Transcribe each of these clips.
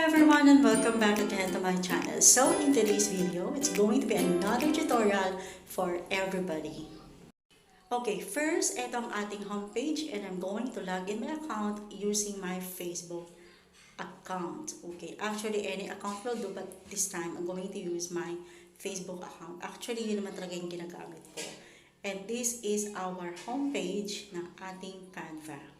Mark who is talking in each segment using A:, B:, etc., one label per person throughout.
A: everyone and welcome back again to my channel. So in today's video, it's going to be another tutorial for everybody. Okay, first, ito ang ating homepage and I'm going to log in my account using my Facebook account. Okay, actually any account will do but this time I'm going to use my Facebook account. Actually, yun naman talaga yung ginagamit ko. And this is our homepage ng ating Canva.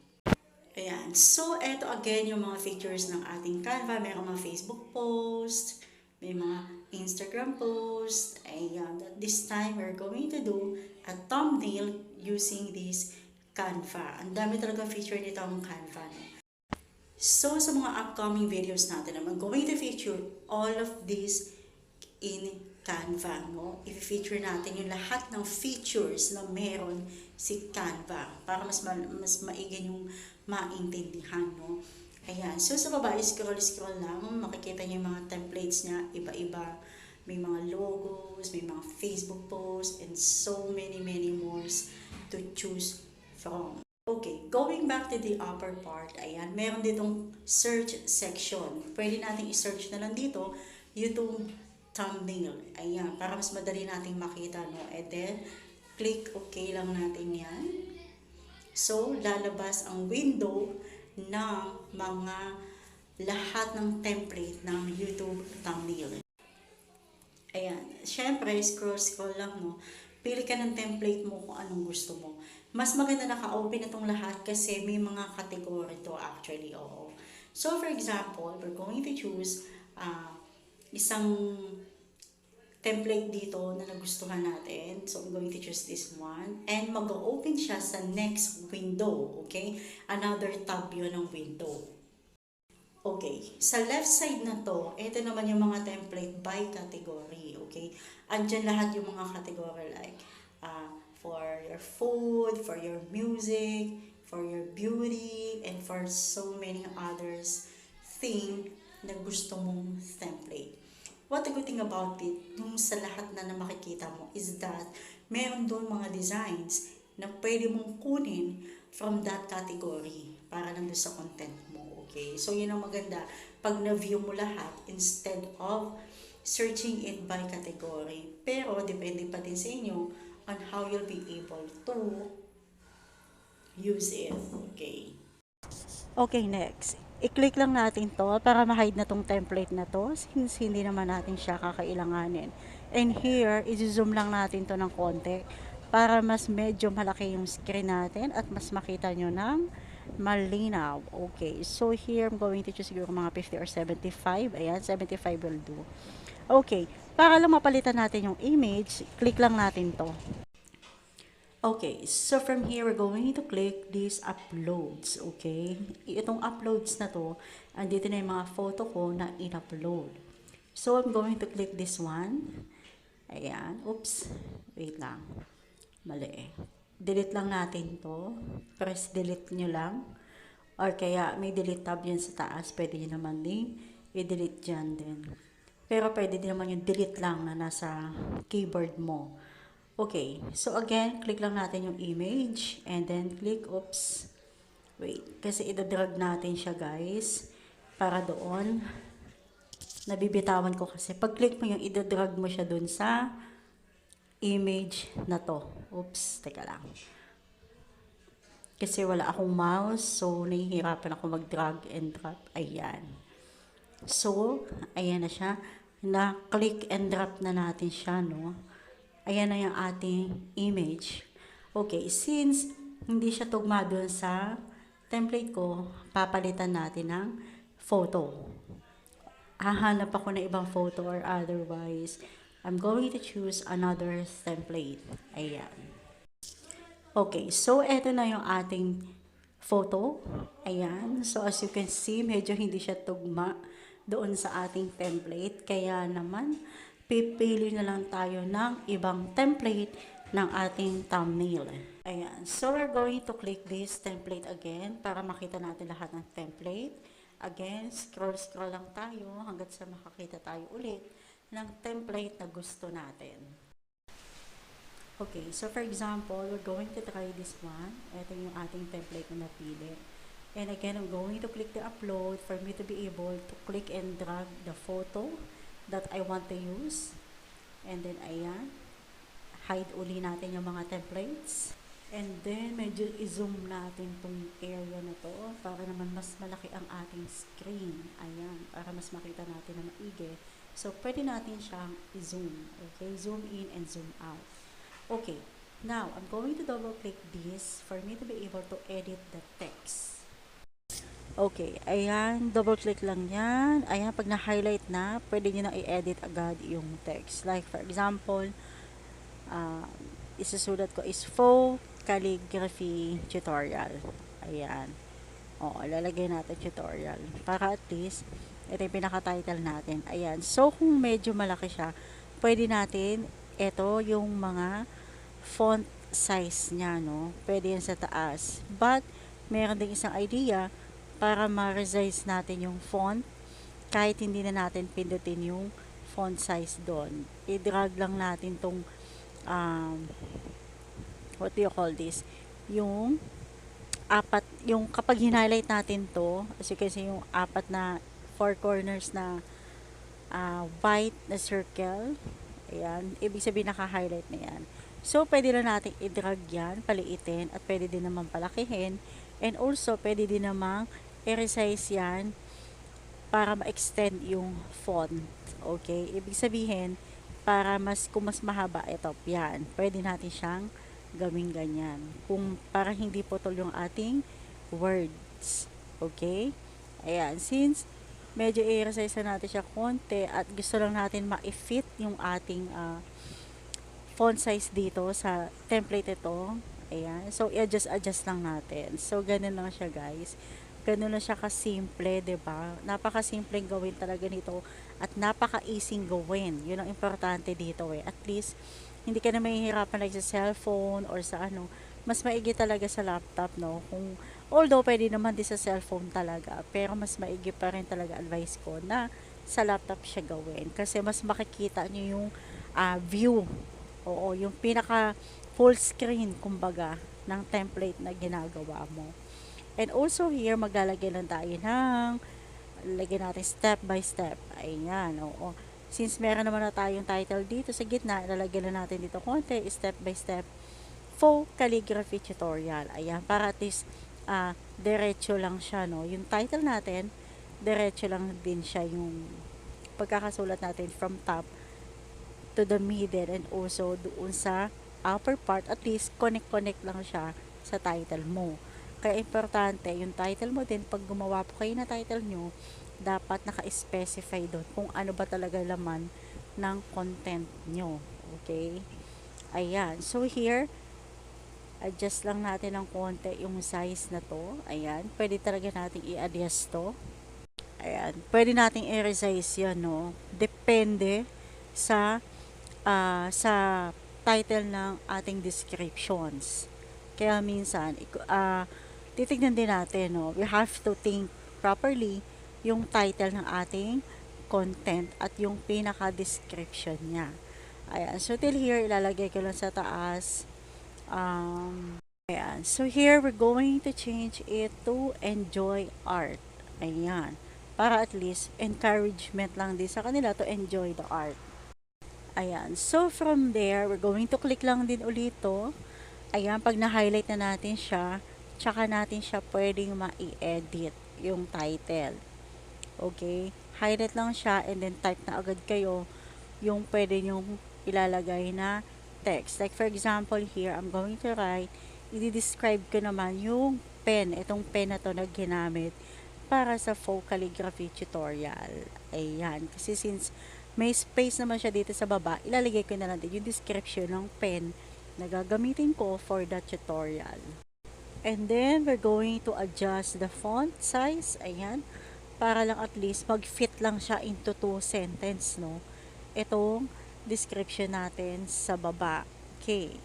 A: Ayan. So, eto again yung mga features ng ating Canva. Mayroong mga Facebook post, may mga Instagram post. Ayan. This time, we're going to do a thumbnail using this Canva. Ang dami talaga feature nito ang Canva. So, sa mga upcoming videos natin, I'm going to feature all of this in Canva, no? I-feature natin yung lahat ng features na meron si Canva para mas maigi yung maintindihan, no? Ayan. So, sa baba, scroll lang. Makikita niyo yung mga templates niya, iba-iba. May mga logos, may mga Facebook posts, and so many more to choose from. Okay, going back to the upper part, ayan, meron ditong search section. Pwede nating i-search na lang dito, YouTube thumbnail. Ayan, para mas madali nating makita, no? And then, click OK lang natin yan. So, lalabas ang window ng mga lahat ng template ng YouTube thumbnail. Ayan, syempre, scroll lang, no? Pili ka ng template mo kung anong gusto mo. Mas maganda naka-open itong lahat kasi may mga category to actually, oo. So, for example, we're going to choose isang template dito na nagustuhan natin. So, I'm going to choose this one. And mag-open siya sa next window. Okay? Another tab yun ng window. Okay. Sa left side na to, ito naman yung mga template by category. Okay? Andyan lahat yung mga category like for your food, for your music, for your beauty, and for so many others thing na gusto mong template. What the good thing about it, nung sa lahat na makikita mo, is that meron doon mga designs na pwede mong kunin from that category para lang doon sa content mo. Okay? So, yun ang maganda. Pag na-view mo lahat, instead of searching it by category. Pero, depende pa din sa inyo on how you'll be able to use it. Okay? Okay, next. I-click lang natin to para ma-hide na tong template na to since hindi naman natin siya kakailanganin. And here, i-zoom lang natin to ng konti para mas medyo malaki yung screen natin at mas makita nyo ng malinaw. Okay, so here I'm going to choose siguro mga 50 or 75. Ayan, 75 will do. Okay, para lang mapalitan natin yung image, click lang natin to. Okay, so from here, we're going to click this uploads, okay? Itong uploads na to, andito na yung mga photo ko na in-upload. So, I'm going to click this one. Ayan, oops, wait lang. Mali. Delete lang natin to. Press delete nyo lang. Or kaya may delete tab yun sa taas, pwede nyo naman din i-delete dyan din. Pero pwede din naman yung delete lang na nasa keyboard mo. Okay, so again, click lang natin yung image and then click, oops, wait, kasi idadrag natin siya guys, para doon, nabibitawan ko kasi, pag click mo yung idadrag mo siya doon sa image na to. Oops, teka lang. Kasi wala akong mouse, so nahihirapan ako mag-drag and drop, ayan. So, ayan na siya, na-click and drop na natin siya, no? Ayan na yung ating image. Okay, since hindi siya tugma doon sa template ko, papalitan natin ng photo. Hahanap ako ng ibang photo or otherwise, I'm going to choose another template. Ayan. Okay, so eto na yung ating photo. Ayan. So as you can see, medyo hindi siya tugma doon sa ating template. Kaya naman, pipili na lang tayo ng ibang template ng ating thumbnail. Ayan. So, we're going to click this template again para makita natin lahat ng template. Again, scroll lang tayo hanggang sa makakita tayo ulit ng template na gusto natin. Okay. So, for example, we're going to try this one. Ito yung ating template na napili. And again, I'm going to click the upload for me to be able to click and drag the photo that I want to use. And then, ayan, hide uli natin yung mga templates. And then, medyo i-zoom natin tong area na to para naman mas malaki ang ating screen. Ayan, para mas makita natin na maigi. So, pwede natin siyang i-zoom. Okay, zoom in and zoom out. Okay, now, I'm going to double-click this for me to be able to edit the text. Okay, ayan, double-click lang yan. Ayan, pag na-highlight na, pwede nyo na i-edit agad yung text. Like, for example, isusulat ko is faux calligraphy tutorial. Ayan. O, lalagay natin tutorial. Para at least, ito yung pinaka-title natin. Ayan. So, kung medyo malaki siya, pwede natin, ito yung mga font size niya, no? Pwede yan sa taas. But, meron din isang idea para ma-resize natin yung font kahit hindi na natin pindutin yung font size doon. I-drag lang natin tong what do you call this? Yung yung kapag highlight natin to, as you can see, yung apat na four corners na white na circle, ayan, ibig sabihin naka-highlight na yan. So, pwede lang natin i-drag yan, paliitin, at pwede din naman palakihin, and also, pwede din namang i-resize yan para ma-extend yung font. Okay? Ibig sabihin, para kung mas mahaba, ito, yan, pwede natin siyang gawing ganyan. Kung para hindi putol yung ating words. Okay? Ayan, since medyo i-resize natin siya konti at gusto lang natin ma-fit yung ating font size dito sa template ito. Ayan. So, i-adjust lang natin. So, ganun lang siya, guys. Ganun lang siya kasimple, diba? Napakasimpleng gawin talaga nito at napaka-easing gawin. Yun ang importante dito eh. At least, hindi ka na mahihirapan like sa cellphone or sa ano. Mas maigi talaga sa laptop, no? Although, pwede naman din sa cellphone talaga. Pero mas maigi pa rin talaga advice ko na sa laptop siya gawin. Kasi mas makikita nyo yung view. Oo, yung pinaka full screen, kumbaga, ng template na ginagawa mo. And also here, maglalagay lang tayo ng, lagyan natin step by step. Ayan, oo. Since meron naman na tayong title dito sa gitna, lalagyan na natin dito konti, step by step, faux calligraphy tutorial. Ayan, para at least, diretso lang siya, no. Yung title natin, diretso lang din siya yung pagkakasulat natin from top to the middle and also doon sa upper part, at least connect lang siya sa title mo. Kaya importante, yung title mo din, pag gumawa po kayo na title nyo, dapat naka-specify doon kung ano ba talaga laman ng content nyo. Okay? Ayan. So here, adjust lang natin ng konti yung size na to. Ayan. Pwede talaga natin i-adjust to. Ayan. Pwede natin i-resize yan, no? Depende sa title ng ating descriptions. Kaya minsan, titignan din natin, no? We have to think properly yung title ng ating content at yung pinaka-description niya. Ayan. So, till here, ilalagay ko lang sa taas. Ayan. So, here, we're going to change it to enjoy art. Ayan. Para at least, encouragement lang din sa kanila to enjoy the art. Ayan. So, from there, we're going to click lang din ulit to. Ayan, pag na-highlight na natin siya, tsaka natin siya pwedeng ma-edit yung title. Okay? Highlight lang siya and then type na agad kayo yung pwede nyong ilalagay na text. Like for example here, I'm going to write, i-describe ko naman yung pen, itong pen na to na ginamit para sa faux calligraphy tutorial. Ayan. Kasi since may space naman siya dito sa baba, ilalagay ko na lang din yung description ng pen na gagamitin ko for the tutorial. And then, we're going to adjust the font size. Ayan. Para lang at least mag-fit lang siya into 2 sentence, no? Itong description natin sa baba. Okay.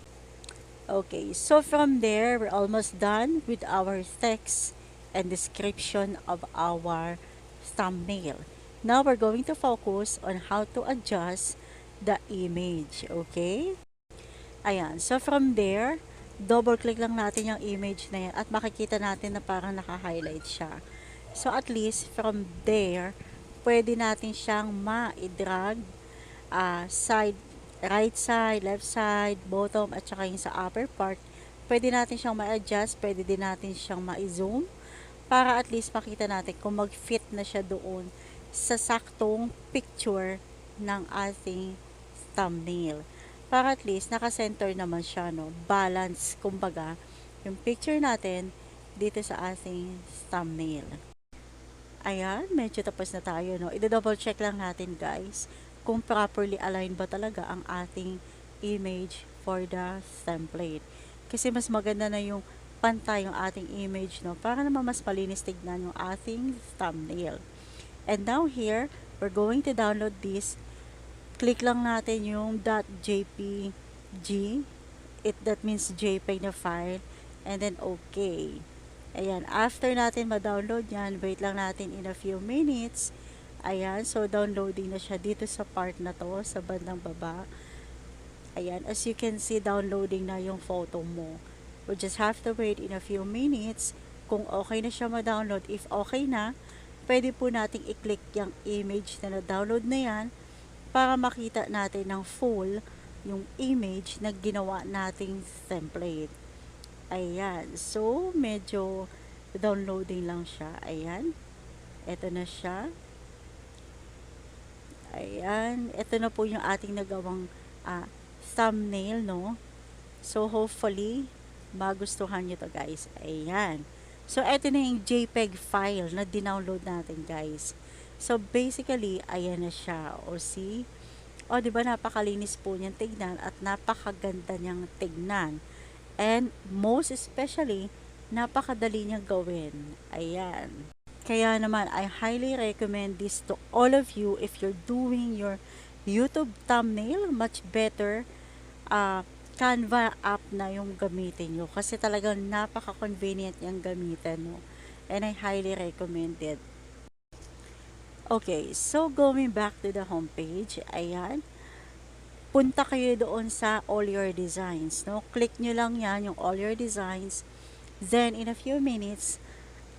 A: Okay. So, from there, we're almost done with our text and description of our thumbnail. Now, we're going to focus on how to adjust the image. Okay? Ayan. So, from there, double click lang natin yung image na yan at makikita natin na parang naka-highlight siya. So at least from there, pwede natin siyang ma-drag side, right side, left side, bottom at saka yung sa upper part. Pwede natin siyang ma-adjust, pwede din natin siyang ma-zoom para at least makita natin kung mag-fit na siya doon sa saktong picture ng ating thumbnail. Para at least naka-center naman siya, no? Balance, kumbaga, yung picture natin dito sa ating thumbnail. Ayan, medyo tapos na tayo, no? I-double check lang natin, guys, kung properly aligned ba talaga ang ating image for the template. Kasi mas maganda na yung pantay yung ating image, no? Para naman mas malinis tignan yung ating thumbnail. And now here, we're going to download this. Click lang natin yung .jpg. That means JPEG na file. And then okay. Ayan, after natin ma-download yan, wait lang natin in a few minutes. Ayan, so downloading na siya dito sa part na to, sa bandang baba. Ayan, as you can see, downloading na yung photo mo. We just have to wait in a few minutes. Kung okay na siya ma-download, if okay na, pwede po nating i-click yung image na na-download na yan para makita natin ng full yung image na ginawa nating template. Ayan. So, medyo downloading lang siya. Ayan. Ito na siya. Ayan. Ito na po yung ating nagawang thumbnail, no? So, hopefully, magustuhan nyo to, guys. Ayan. So, ito na yung JPEG file na dinownload natin, guys. So, basically, ayan na siya. O, see? O, diba, napakalinis po niyang tignan at napakaganda niyang tignan. And most especially, napakadali niyang gawin. Ayan. Kaya naman, I highly recommend this to all of you if you're doing your YouTube thumbnail. Much better Canva app na yung gamitin nyo. Kasi talagang napaka-convenient yung gamitin mo. And I highly recommend it. Okay, so going back to the homepage, ayan. Punta kayo doon sa all your designs, no? Click nyo lang yan, yung all your designs. Then, in a few minutes,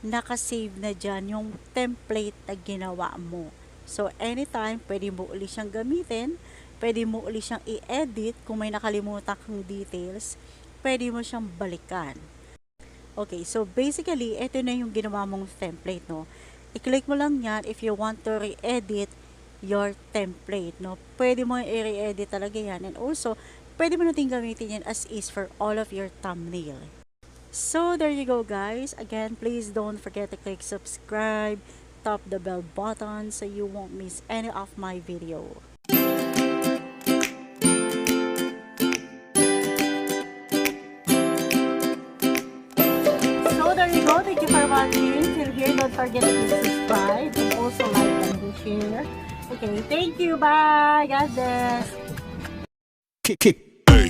A: nakasave na dyan yung template na ginawa mo. So, anytime, pwede mo uli siyang gamitin. Pwede mo uli siyang i-edit. Kung may nakalimutan kang details, pwede mo siyang balikan. Okay, so basically, ito na yung ginawa mong template, no? I-click mo lang yan if you want to re-edit your template, no? Pwede mo i-re-edit talaga yan. And also, pwede mo natin gamitin yan as is for all of your thumbnail. So, there you go, guys. Again, please don't forget to click subscribe, tap the bell button so you won't miss any of my video. So, there you go. Thank you for watching. Till here, don't forget to subscribe and also like and share. Okay, thank you. Bye. God bless.
B: Kick. Hey.